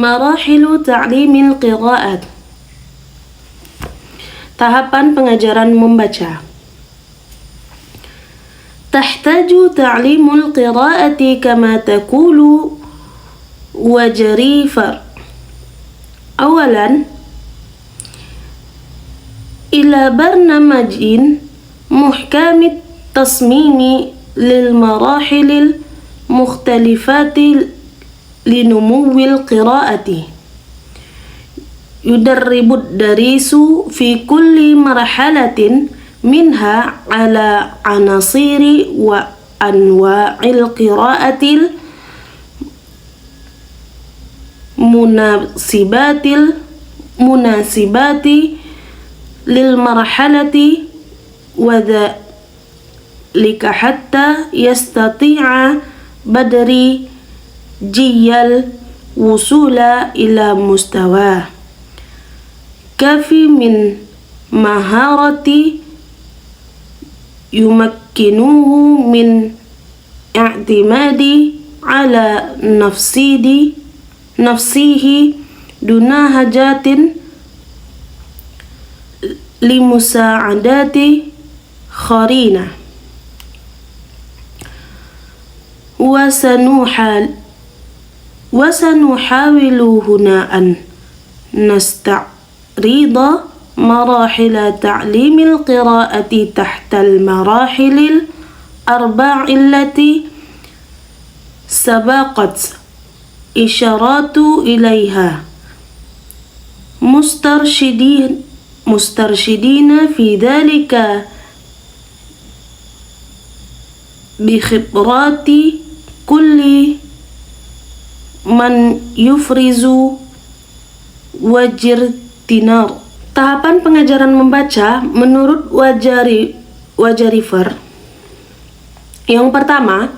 Marahilu ta'limil qira'at. Tahapan pengajaran membaca. Tahtaju ta'limul qira'ati kama taqulu wajarifar. Awalan, ila barnamajin muhkamit tasmimi lil marahilil mukhtalifati linumuwil qira'ati. Yudarribud darisu fi kulli marhalatin minha ala anasiri wa anwa'il qira'atil munasibati lil marhalati wa dhalika hatta yastati'a badri jiyal wusula ila mustawa kafi min maharati yumakkinuhu min i'timadi ala nafsihi duna hajatin limusa'adati kharina wasanuhawilu huna an nasta'rida marahila ta'limil qira'ati tahtal marahilil arba'illati sabaqat isyaratu ilaiha mustarshidina fi dhalika bi khibrati kulli man yufrizu wajirtinar. Tahapan pengajaran membaca menurut Wajarifer. Yang pertama,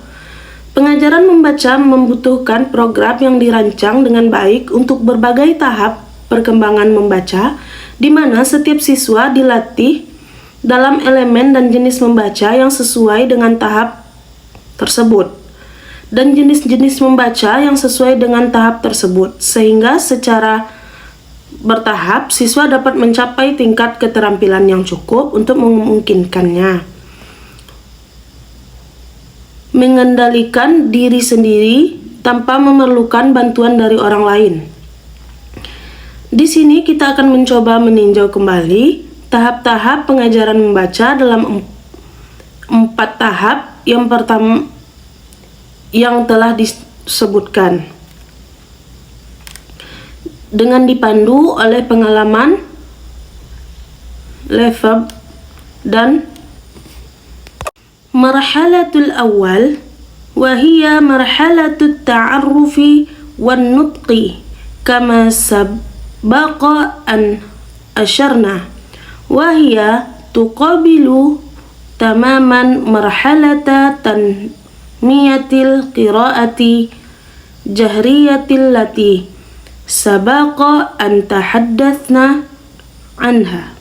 pengajaran membaca membutuhkan program yang dirancang dengan baik untuk berbagai tahap perkembangan membaca, di mana setiap siswa dilatih dalam elemen dan jenis membaca yang sesuai dengan tahap tersebut, dan jenis-jenis membaca yang sesuai dengan tahap tersebut, sehingga secara bertahap siswa dapat mencapai tingkat keterampilan yang cukup untuk memungkinkannya mengendalikan diri sendiri tanpa memerlukan bantuan dari orang lain. Di sini kita akan mencoba meninjau kembali tahap-tahap pengajaran membaca dalam 4 tahap yang pertama yang telah disebutkan, dengan dipandu oleh pengalaman Lefebvre dan marhalatul awal wa hiya marhalatut ta'arrufi wan nutqi kama sabaqa an asyarna wa hiya tuqabilu tamaman marhalata tanmiyatil qira'ati jahriyatil lati sabaqa an tahaddathna anha.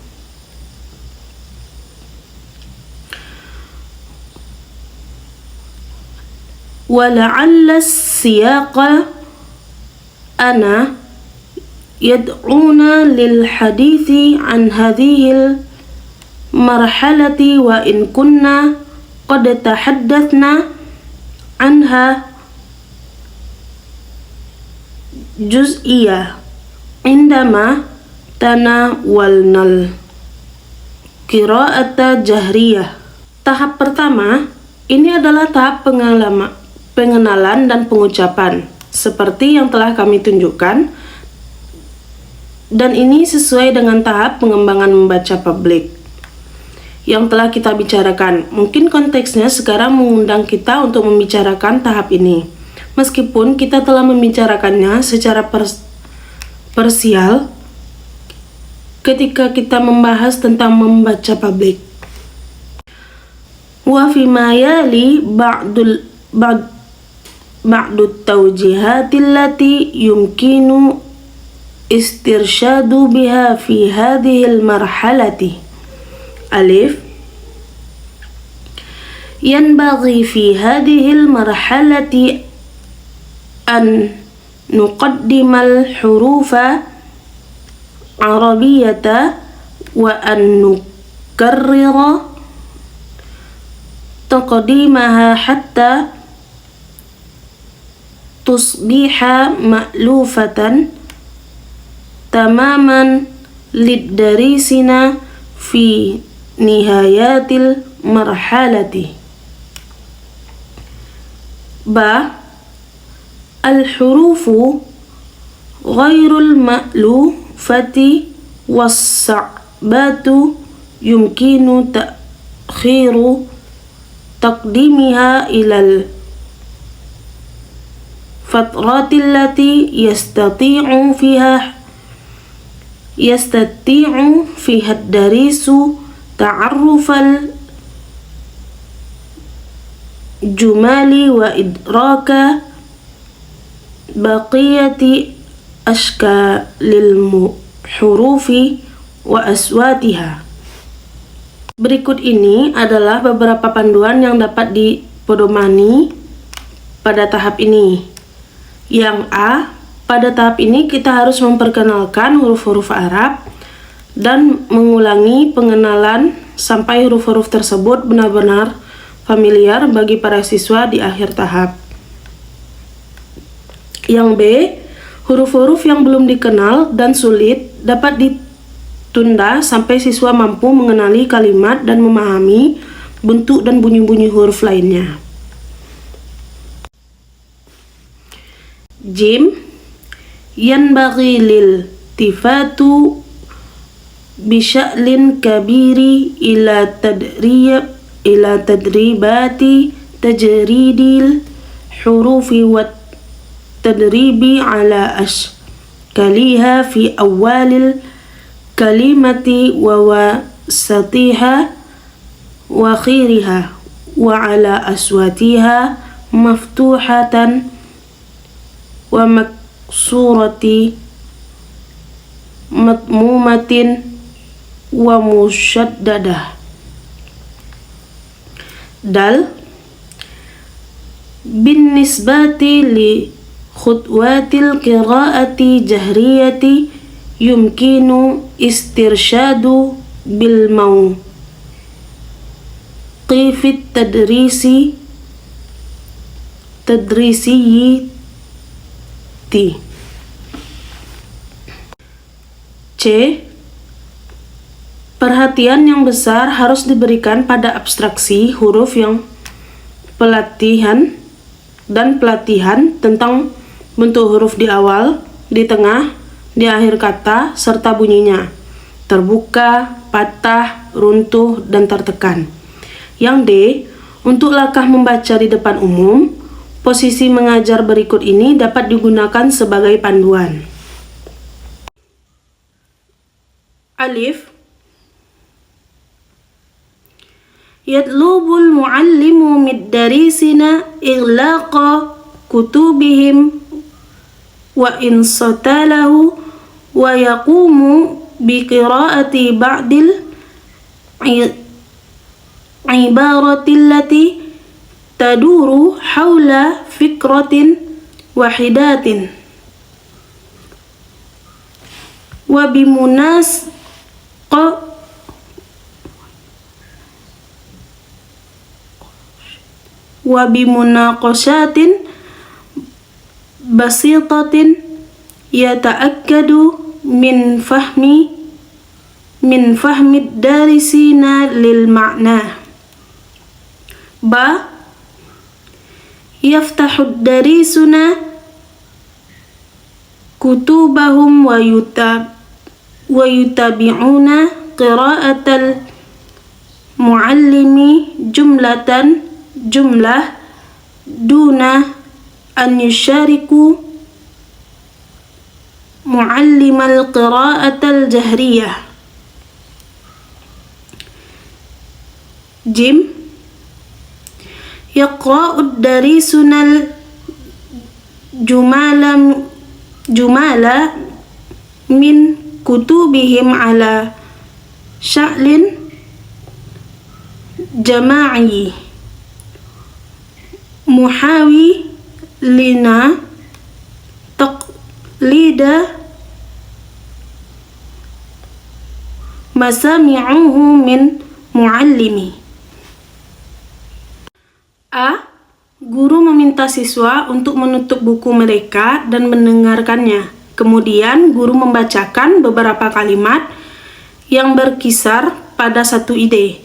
Wala'alla siyaqa ana yad'una lil hadithi an hadhil marhalati wa in kunna qad tahaddathna anha juz'iyah indama tanawalnal qira'ata jahriyah. Tahap pertama ini adalah tahap pengenalan dan pengucapan seperti yang telah kami tunjukkan, dan ini sesuai dengan tahap pengembangan membaca publik yang telah kita bicarakan. Mungkin konteksnya sekarang mengundang kita untuk membicarakan tahap ini, meskipun kita telah membicarakannya secara parsial ketika kita membahas tentang membaca publik. Wa fi ma yali ba'du tawjihatil lati yumkinu istirsyadu biha fi hadhil marhalati. Alif, yanbaghi fi hadhil marhalati an nuqaddimal hurufa arabiyata wa an nukarrira taqdimaha hatta tusbiha ma'lufatan tamaman liddarisina fi nihayatil marhalati. Ba al-hurufu ghairul ma'lufati was-sa'batu yumkinu ta'khiru taqdimiha ilal fatrati allati yastati'u fiha ad-darisu ta'arrufal jumali wa idraka baqiyati ashkalil hurufi wa aswatiha. Berikut ini adalah beberapa panduan yang dapat dipedomani pada tahap ini. Yang A, pada tahap ini kita harus memperkenalkan huruf-huruf Arab dan mengulangi pengenalan sampai huruf-huruf tersebut benar-benar familiar bagi para siswa di akhir tahap. Yang B, huruf-huruf yang belum dikenal dan sulit dapat ditunda sampai siswa mampu mengenali kalimat dan memahami bentuk dan bunyi-bunyi huruf lainnya. Jim, yanbaghi lil tifatu bisya'lin kabiri ila tadribati tajridil hurufi wat tadribi ala ashkaliha fi awalil kalimati wa wasatiha wa akhiriha wa ala aswatiha maftuhatan wa maksurati matmumatin wa musyaddadah. Dal, bin nisbati li khutwatil qiraati jahriyati yumkinu istirsyadu bil mawqifit tadrisiyyi. C, perhatian yang besar harus diberikan pada abstraksi huruf yang pelatihan tentang bentuk huruf di awal, di tengah, di akhir kata, serta bunyinya, terbuka, patah, runtuh, dan tertekan. Yang D, untuk langkah membaca di depan umum, posisi mengajar berikut ini dapat digunakan sebagai panduan. Alif, yatlubul muallimu mid-darisina iglaqa kutubihim wa insatalahu wa yaqumu biqiraati ba'dil ibarati allati taduru hawla fikratin wahidatin wa bimunaqashatin basitatin yata'akkadu min fahmi darisina lil ma'na. Ba, yaftahu darisuna kutubahum wa yutabi'una qira'atal muallimi jumlah duna an yusyariku muallimal qira'atal jahriyah. Jim, yaqra'ud darisunal jumala min kutubihim ala sya'lin jama'i muhawi lina taqlida masami'uhu min muallimi. A. Guru meminta siswa untuk menutup buku mereka dan mendengarkannya. Kemudian guru membacakan beberapa kalimat yang berkisar pada satu ide.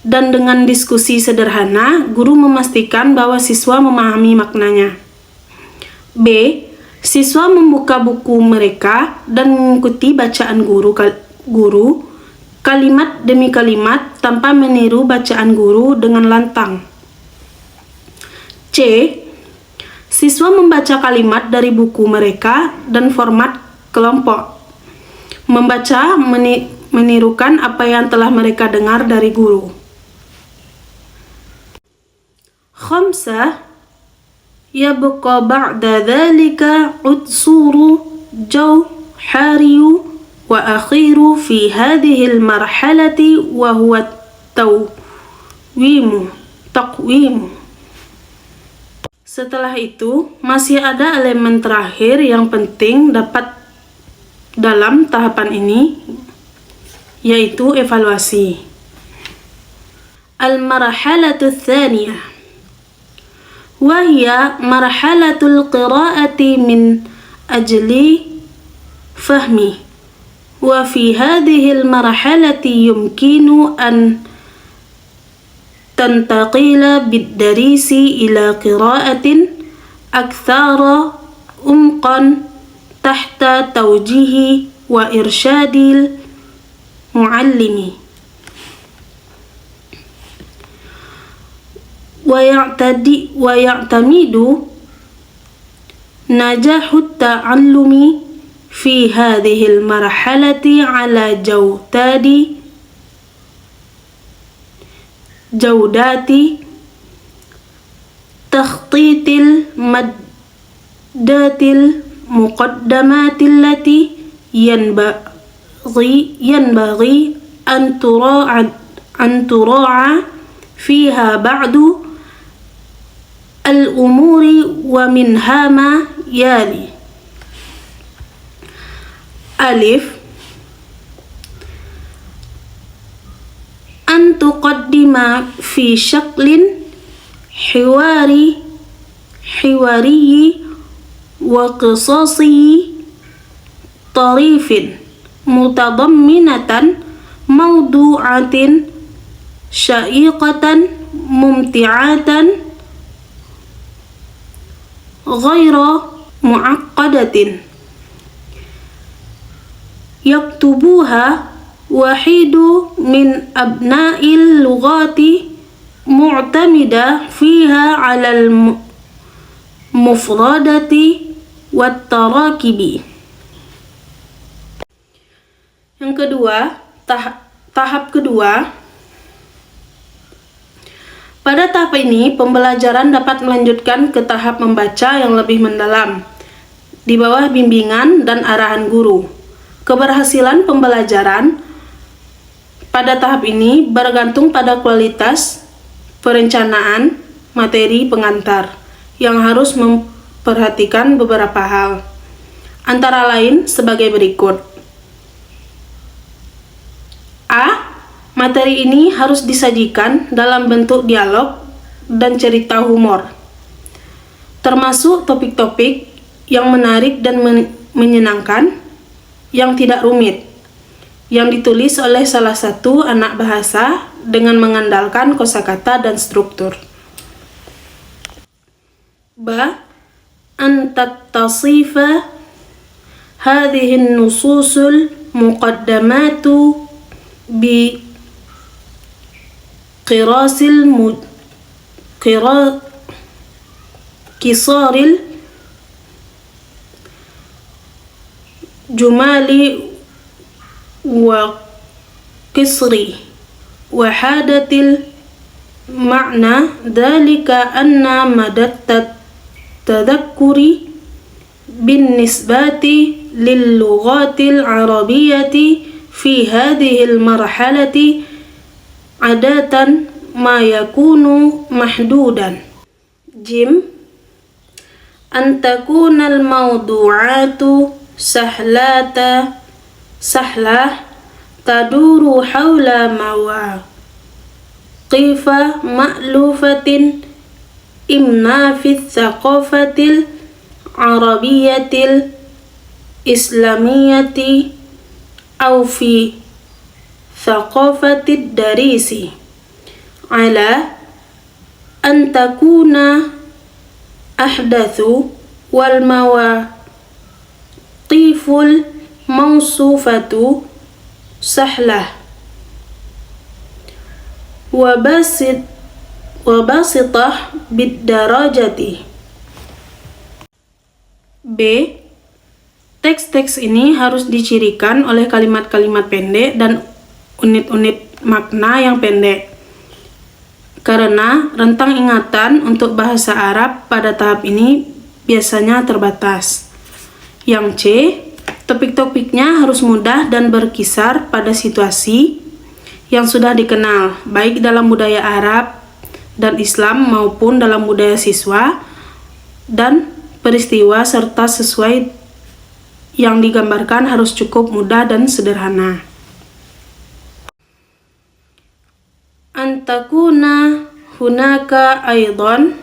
Dan dengan diskusi sederhana, guru memastikan bahwa siswa memahami maknanya. B. Siswa membuka buku mereka dan mengikuti bacaan guru kalimat demi kalimat tanpa meniru bacaan guru dengan lantang. C. Siswa membaca kalimat dari buku mereka dan format kelompok. Membaca menirukan apa yang telah mereka dengar dari guru. 5. Yabqa ba'da dhalika utsuru jawhariyu wa akhiru fi hadhihi al-marhalati wa huwa taqwimu. Setelah itu, masih ada elemen terakhir yang penting dalam tahapan ini, yaitu evaluasi. Al-marhalatu tsaniyah wa hiya marhalatul qira'ati min ajli fahmi. Wa fi hadhihi al-marhalati yumkinu an تنتقل بالدريس إلى قراءة أكثر عمقا تحت توجيه وإرشاد المعلم ويعتمد نجاح التعلم في هذه المرحلة على جودات تخطيط المادات المقدمات التي ينبغي أن تراعى فيها بعض الأمور ومنها ما يلي: ألف أن تقدم في شكل حواري وقصصي طريف متضمنة موضوعات شيقة ممتعة غير معقدة يكتبها وحيد من أبناء اللغات معتمدة فيها على المفردة والتراكيب. Yang kedua, tahap kedua. Pada tahap ini, pembelajaran dapat melanjutkan ke tahap membaca yang lebih mendalam, di bawah bimbingan dan arahan guru. Keberhasilan pembelajaran pada tahap ini bergantung pada kualitas perencanaan materi pengantar yang harus memperhatikan beberapa hal, antara lain sebagai berikut. A. Materi ini harus disajikan dalam bentuk dialog dan cerita humor, termasuk topik-topik yang menarik dan menyenangkan, yang tidak rumit, yang ditulis oleh salah satu anak bahasa dengan mengandalkan kosakata dan struktur. B. An tattasifa hadhihi an-nususul muqaddamatu bi kisaril jumali wa qisri wa hadatil ma'na dhalika anna madat tadhakkuri bin nisbati lil lughatil arabiyyati fi hadhihi al marhalati adatan ma yakunu mahdudan. Jim. أن تكون الموضوعات سهلة تدور حول مواقف مألوفة إما في الثقافة العربية الإسلامية أو في ثقافة الدارس، على أن تكون أحدث والمواقف الموصوفة سهلة وبسيطة بالدرجة. B. Teks-teks ini harus dicirikan oleh kalimat-kalimat pendek dan unit-unit makna yang pendek, karena rentang ingatan untuk bahasa Arab pada tahap ini biasanya terbatas. Yang C. Topik-topiknya harus mudah dan berkisar pada situasi yang sudah dikenal, baik dalam budaya Arab dan Islam maupun dalam budaya siswa dan peristiwa, serta sesuai yang digambarkan harus cukup mudah dan sederhana. An takuna hunaka aidan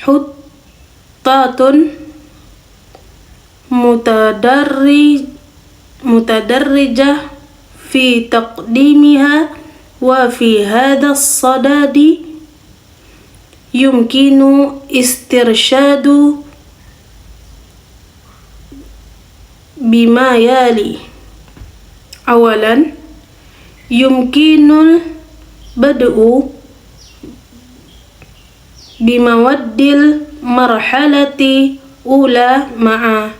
huttatun mutadarrijah fi taqdimiha wa fi hadha as-sadadi yumkinu istirsyadu bima yali. Awalan, yumkinul bad'u bimawaddil marhalati ula ma'a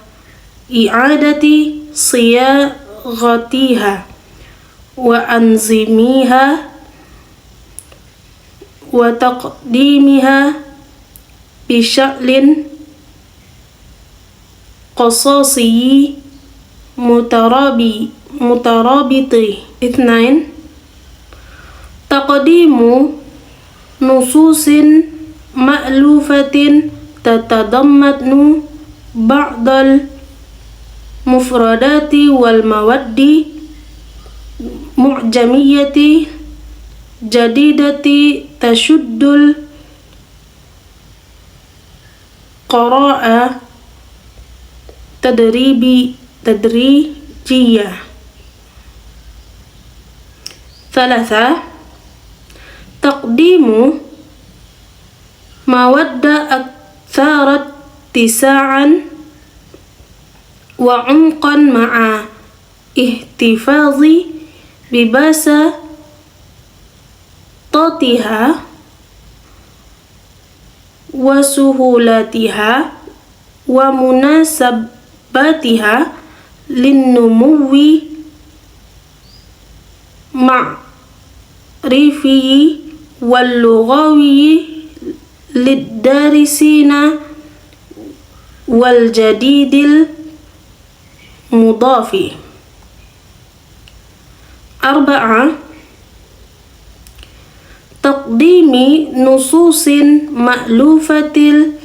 i'adati siyaghatiha wa anzimiha wa taqdimiha bisya'lin qasasi mutarabiti. Ithnain, taqdimu nususin ma'lufatin tatadammanu ba'dal mufradati wal mawaddi mu'jamiyati jadidati tashuddul qara'a tadrijiyah. Thalatha, taqdimu mawadda aktharat tisa'an wa umqan ma'a ihtifazi bibasa tatiha wa suhulatiha wa munasabatiha linnumuwi ma'rifi wal lughawi liddarisina wal jadidil mudafi. Arba'a, taqdimi nususin ma'lufatil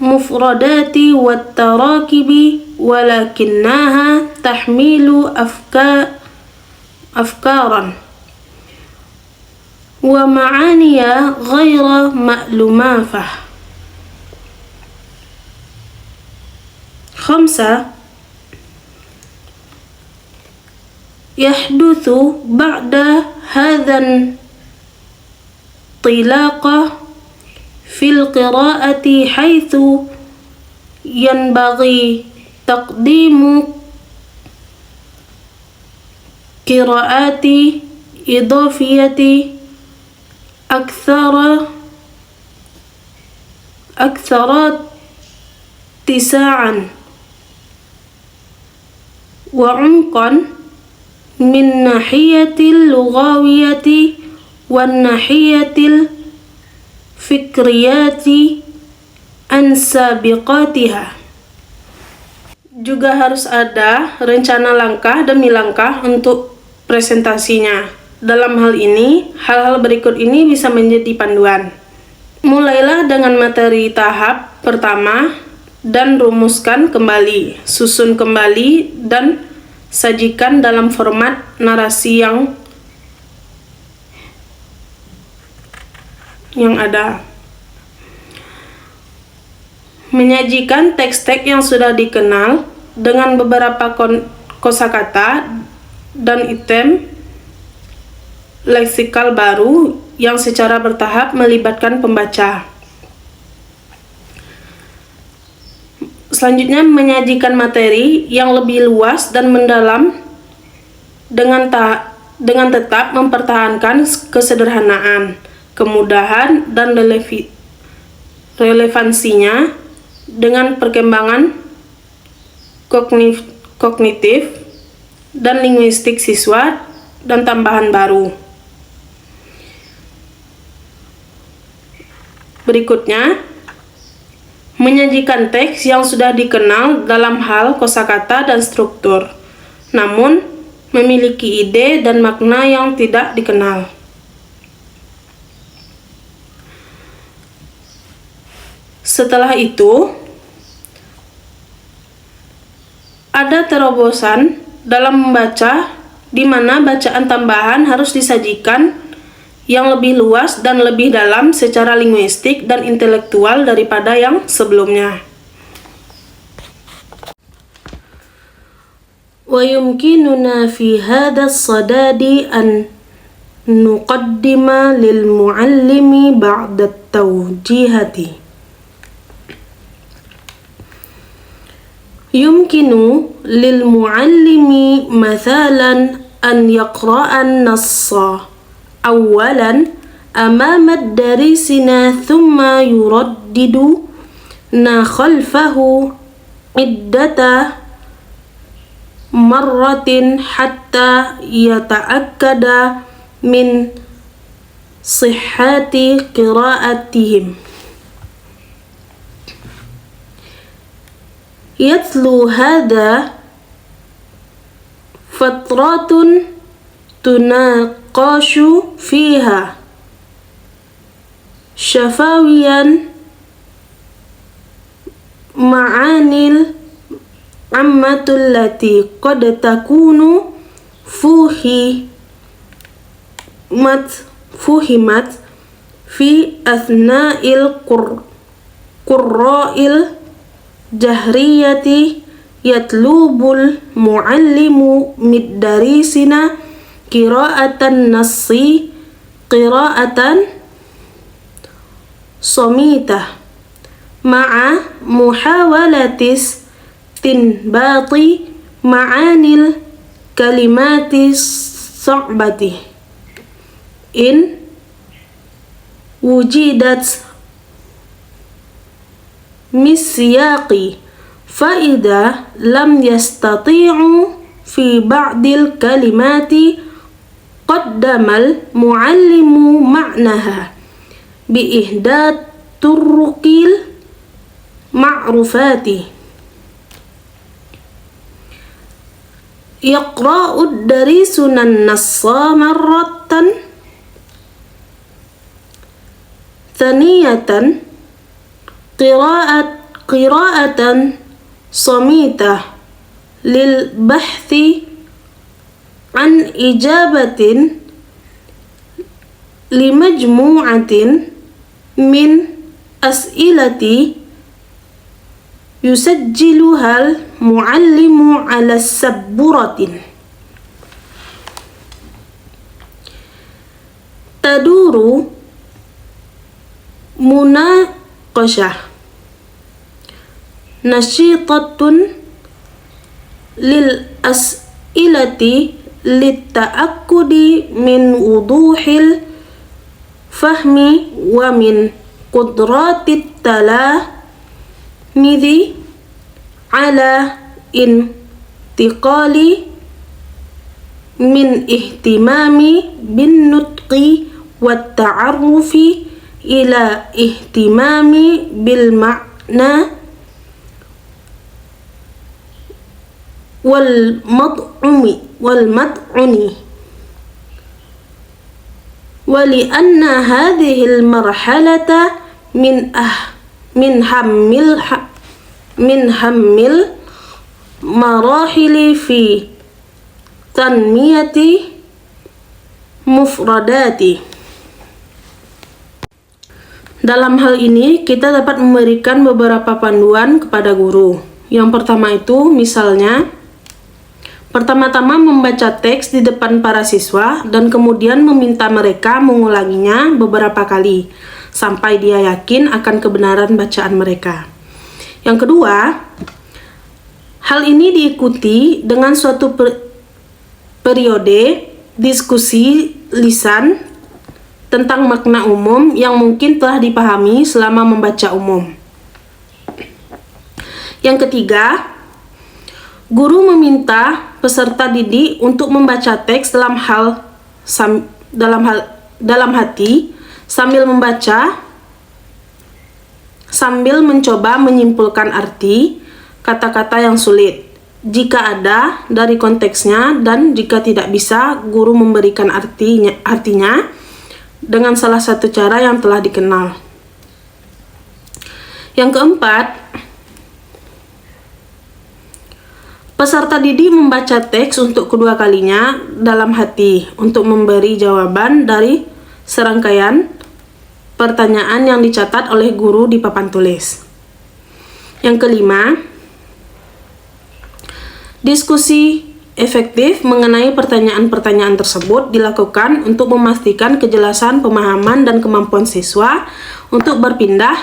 mufradati wat tarakibi walakinnaha tahmilu afkaran wa ma'aniya ghaira ma'lumafah. Khamsa, yahduthu ba'da hadhan tilaqa fil qira'ati haitsu yanbaghi taqdimu qira'ati idafiyati akthara tisa'an wa umqan min nahiyatil lughawiyati wan nahiyatil fikriyati an sabiqatiha. Juga harus ada rencana langkah demi langkah untuk presentasinya. Dalam hal ini, hal-hal berikut ini bisa menjadi panduan. Mulailah dengan materi tahap pertama dan rumuskan kembali, susun kembali, dan sajikan dalam format narasi yang ada. Menyajikan teks-teks yang sudah dikenal dengan beberapa kosakata dan item leksikal baru yang secara bertahap melibatkan pembaca. Selanjutnya, menyajikan materi yang lebih luas dan mendalam dengan tetap mempertahankan kesederhanaan, kemudahan, dan relevansinya dengan perkembangan kognitif dan linguistik siswa dan tambahan baru. Berikutnya, menyajikan teks yang sudah dikenal dalam hal kosakata dan struktur, namun memiliki ide dan makna yang tidak dikenal. Setelah itu, ada terobosan dalam membaca di mana bacaan tambahan harus disajikan yang lebih luas dan lebih dalam secara linguistik dan intelektual daripada yang sebelumnya. ويمكننا في هذا الصدد أن نقدم للمعلم بعض التوجيهات. يمكن للمعلم مثلا أن يقرأ النص أولا أمام دارسنا ثم يرددنا خلفه عدة مرة حتى يتأكد من صحة قراءتهم. يتلو هذا فترات تناقش فيها شفويا معاني العامة التي قد تكون فهمت في أثناء القراء الجهرية. يطلب المعلم من دارسنا قراءة النص قراءة صميتة مع محاولة استنباط معاني الكلمات الصعبة إن وجدت من السياق، فإذا لم يستطيعوا في بعض الكلمات قدم المعلم معناها بإحدى الطرق المعروفات. يقرأ الدارسون النص مرة ثانية قراءة صميتة للبحث عن إجابة لمجموعة من أسئلة يسجلها المعلم على السبورة. تدور مناقشة نشيطة للأسئلة للتأكد من وضوح الفهم ومن قدرات التلاميذ على انتقال من اهتمام بالنطق والتعرف إلى اهتمام بالمعنى والمطعم. ولأن هذه المرحلة من min hammil marahili fi tanmiyati mufradati. Dalam hal ini, kita dapat memberikan beberapa panduan kepada guru. Yang pertama itu, misalnya, pertama-tama membaca teks di depan para siswa dan kemudian meminta mereka mengulanginya beberapa kali, sampai dia yakin akan kebenaran bacaan mereka. Yang kedua, hal ini diikuti dengan suatu periode diskusi lisan tentang makna umum yang mungkin telah dipahami selama membaca umum. Yang ketiga, guru meminta peserta didik untuk membaca teks dalam hati sambil membaca, sambil mencoba menyimpulkan arti kata-kata yang sulit jika ada dari konteksnya, dan jika tidak bisa, guru memberikan artinya dengan salah satu cara yang telah dikenal. Yang keempat, peserta didik membaca teks untuk kedua kalinya dalam hati untuk memberi jawaban dari serangkaian pertanyaan yang dicatat oleh guru di papan tulis. Yang kelima, diskusi efektif mengenai pertanyaan-pertanyaan tersebut dilakukan untuk memastikan kejelasan pemahaman dan kemampuan siswa untuk berpindah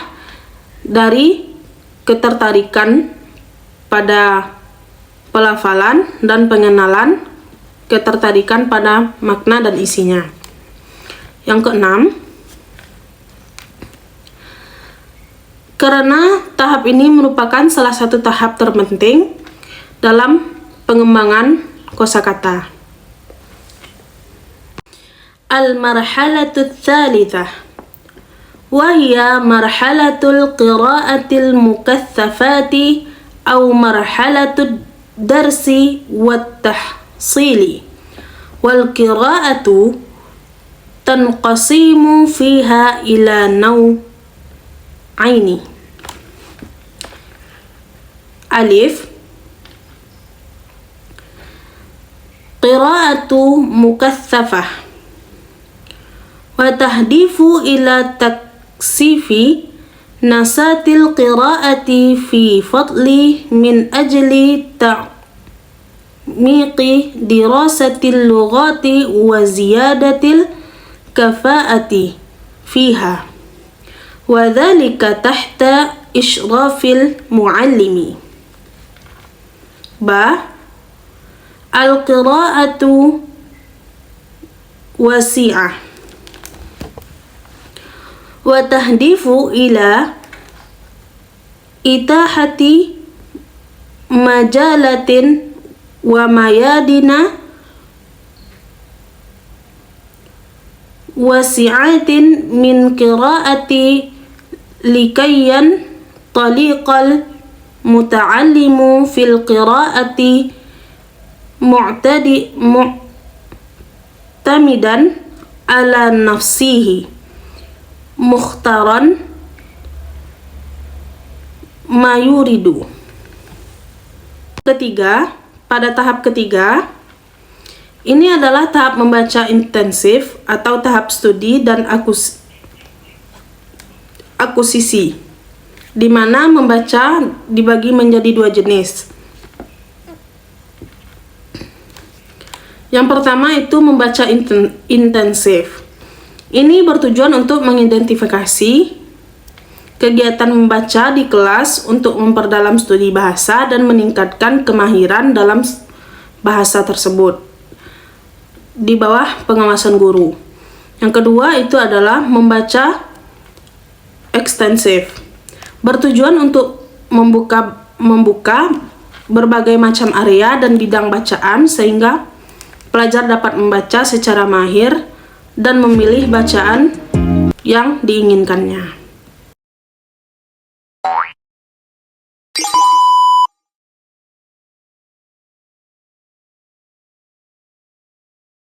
dari ketertarikan pada pelafalan dan pengenalan ketertarikan pada makna dan isinya. Yang keenam, karena tahap ini merupakan salah satu tahap terpenting dalam pengembangan kosakata. Al-marhalatu tsalitsah wa hiya marhalatul qira'atil mukatsafati aw marhalatud darsi wat tahsili. Wal qira'atu tanqasimu fiha ila naw'aini. Alif, qira'atu mukatsafah wa tahdifu ila taksifi nasatil qira'ati fi fadli min ajli ta'miqi dirasatil lughati wa ziyadatil kafa'ati fiha wa dhalika tahta isyrafil muallimi. Ba, al-qira'atu wasi'ah wa tahdifu ila itahati majalatin wa mayadina wasi'atin min qira'ati likayyan taliqal muta'allimu fil qira'ati mu'tamidan ala nafsihi mukhtaran mayuridu. Ketiga, pada tahap ketiga, ini adalah tahap membaca intensif atau tahap studi dan akusisi, di mana membaca dibagi menjadi dua jenis. Yang pertama itu membaca intensif. Ini bertujuan untuk mengidentifikasi kegiatan membaca di kelas untuk memperdalam studi bahasa dan meningkatkan kemahiran dalam bahasa tersebut di bawah pengawasan guru. Yang kedua itu adalah membaca ekstensif. Bertujuan untuk membuka berbagai macam area dan bidang bacaan sehingga pelajar dapat membaca secara mahir dan memilih bacaan yang diinginkannya.